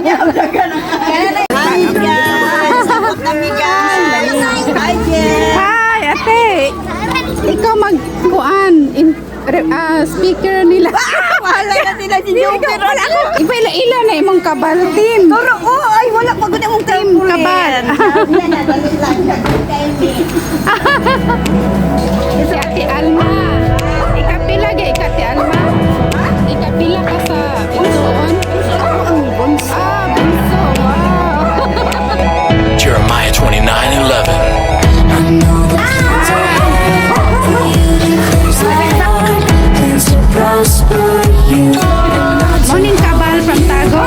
Hi guys! Sabot kami guys! Hi Jen! Hi, ate. Ikaw magkuan speaker nila. Wala na sila si Joker! Ipaila-ila na imong kabal team. Turo ko! Ay, wala pagod akong Team kabal. Si Ate Alma. Ikapila gay ka, Ate Alma. Ikapila ka sa pinsoon. Ah, pinso. Wow. Jeremiah 29:11. Morning kabal from Tago.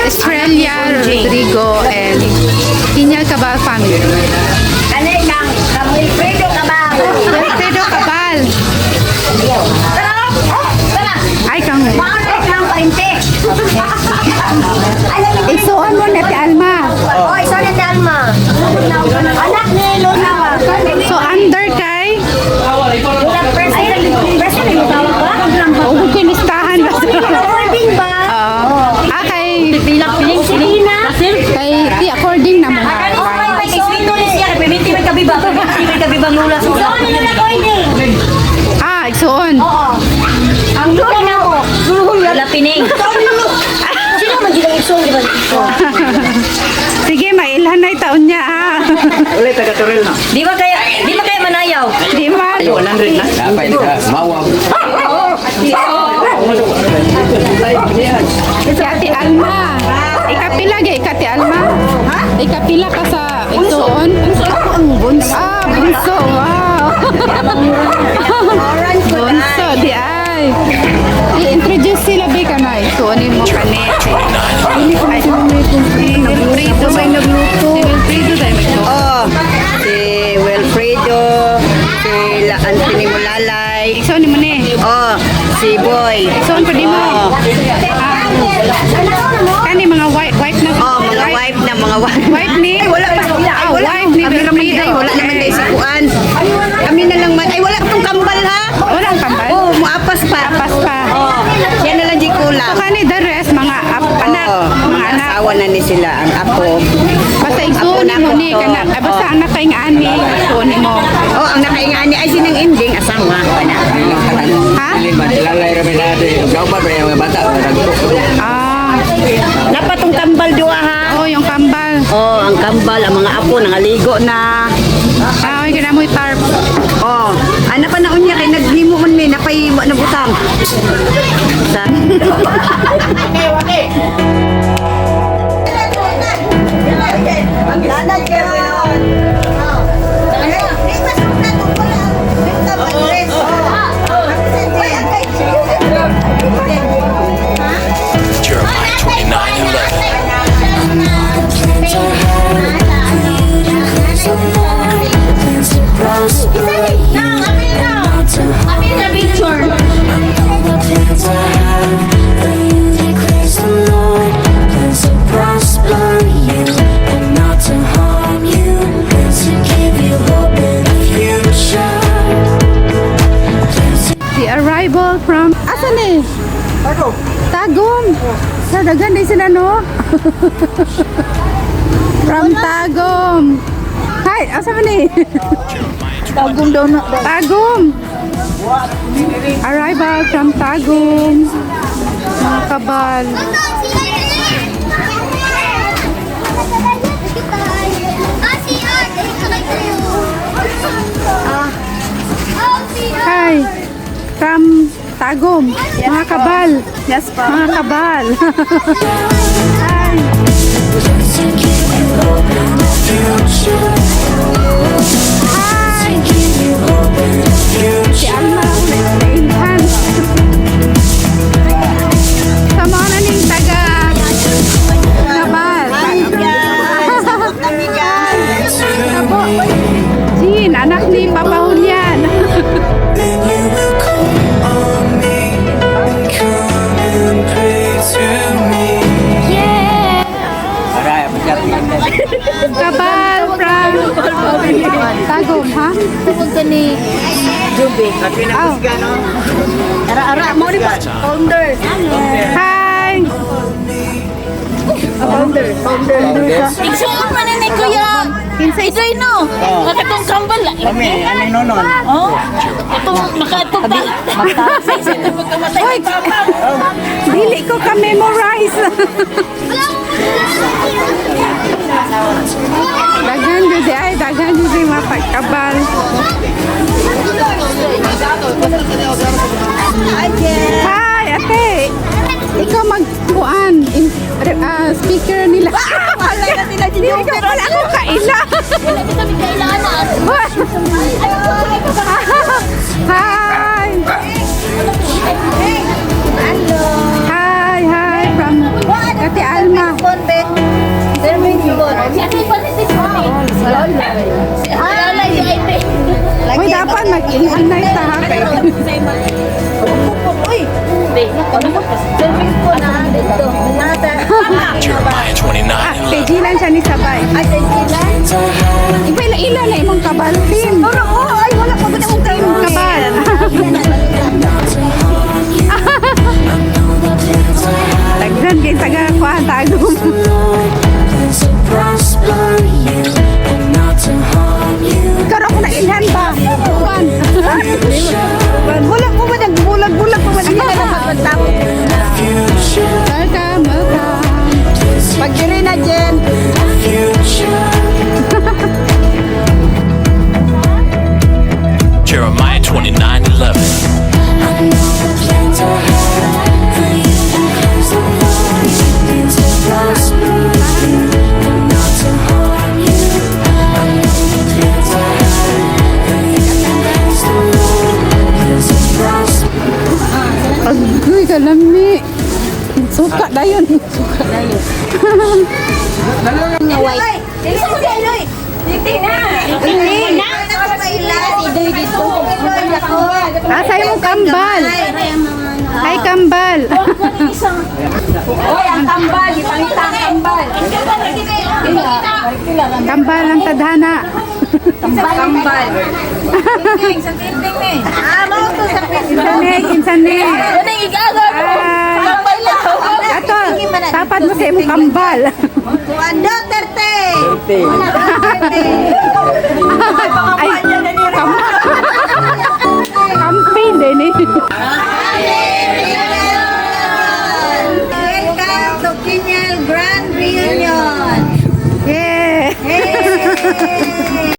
Estrella, Rodrigo, and Inyal Cabal family. Wilfredo Cabal! Wilfredo Cabal. Ay, kang isuon mo na ti Alma. Oh, isa na Dalma! Anak ni Luna! So, under kay? President mo tawag ba? Huwag ko listahan. Recording ba? Kay Pilang Selena! kay di according na mo. Isuon. Ang lula na ako. Lapining. Sino man dito iso, di ba? Sige, mailhan na yung taon niya, ha? Di ba kaya manayaw? Di man. 100 na. Dapat ka mawag. Si Ate Alma. Ikapila gay ka, Ate Alma? Ikapila ka sa isuon? Ah, bunso. Wow. Bunso, di ay. I-introduce sila, Be, ka na. Isuonin mo ka ni. Wilfredo, may nagluto. Si Wilfredo tayo magluto. Oh, si Wilfredo, si Anthony Mulalay. Isuonin mo ni. Oh, si Boy. Isuon pa di mo. Kani mga wife na. Oh, mga wife na, mga wife. Wife ni? Ay, wala pa. Ah, wife ni Kami naman Wilfredo. ay, wala naman tayo si Kuan. Kami na lang man. Ay, wala itong kambal ha. Walang kambal? Oh, muapas pa. Apas pa. Oh, yan na lang di So kulang. kani the rest, mga anak. Oh, Mga anak. asawa na ni sila, ang apo. Basta isuonin mo ni. Basta anak kay nga ani. Isuonin mo. Oh, ang nakaingani ay sinang ending, asawa. Ha? Lalay rami natin. Ikaw pa yung mga bata. Ah. Napatong kambal duwa ha. Oh, yung kambal. Oh, ang kambal, ang mga apo, nangaligo na. Ah, okay na mo tarp. Oh, ana pa naon niya kay naghimo man may napay na butang. Sa. Ang nanay karon. Jeremiah 29:11. The arrival from... Asan eh? Tagum. Sa dagan din sila, no? From Tagum. Hi, asan man eh? Tagum daw na. Tagum. Arrival from Tagum. Mga kabal. Hi. From Tagum. Mga kabal. Yes pa. Mga kabal. Hi. Hi. Si Alma. Nainhan. Sa mga naning taga kabal. Kami guys. Abo. Jean, anak ni Papa Julian. Para, Kabal from Ara, mo ni pa. Founder. Hi! Founder. Igsuon man ni Kuya. Kinsay doy no. Katong kambal. Kami, ano nonon? Oh. Katong nakatong ta. Sa pagkamatay ng papa. Dili ko ka-memorize. Daghan jud ay, daghan jud mapagkabal. Hi, ate. Ikaw magkuan speaker nila. Wala na sila si Joker. Wala ako kaila. Wala kita kailangan. Hi. Hello. Hi from Ate Alma. Hoy, dapat mag-inhan na ita ha. Jeremiah 29 and 11. Pejilan siya ni Sabay. Ila na imong kabal team. Ay, wala pa ba na mong Team kabal. Tagdan kay taga kuan tagom. Karon ko na ilhan ba? Kuan. Wala ko ba nagbulag-bulag pa wala ka na magtapos. Welcome, welcome. Pagdiri na Jen. Jeremiah 29 and 11. Agoy kalami. Suka dayon. Nga white. Isa mo dahil oy. Dito na. Dito. Asa imong kambal? Ay kambal. Oy, ang tambal, ipangita ang tambal. Kambal ang tadhana. Tambal. Tingting ni. Mo to sa Insane. Ano yung igagawin mo? Tambal lang. Ato, tapat mo sa imong kambal. Juan Duterte. Ay, campaign din eh.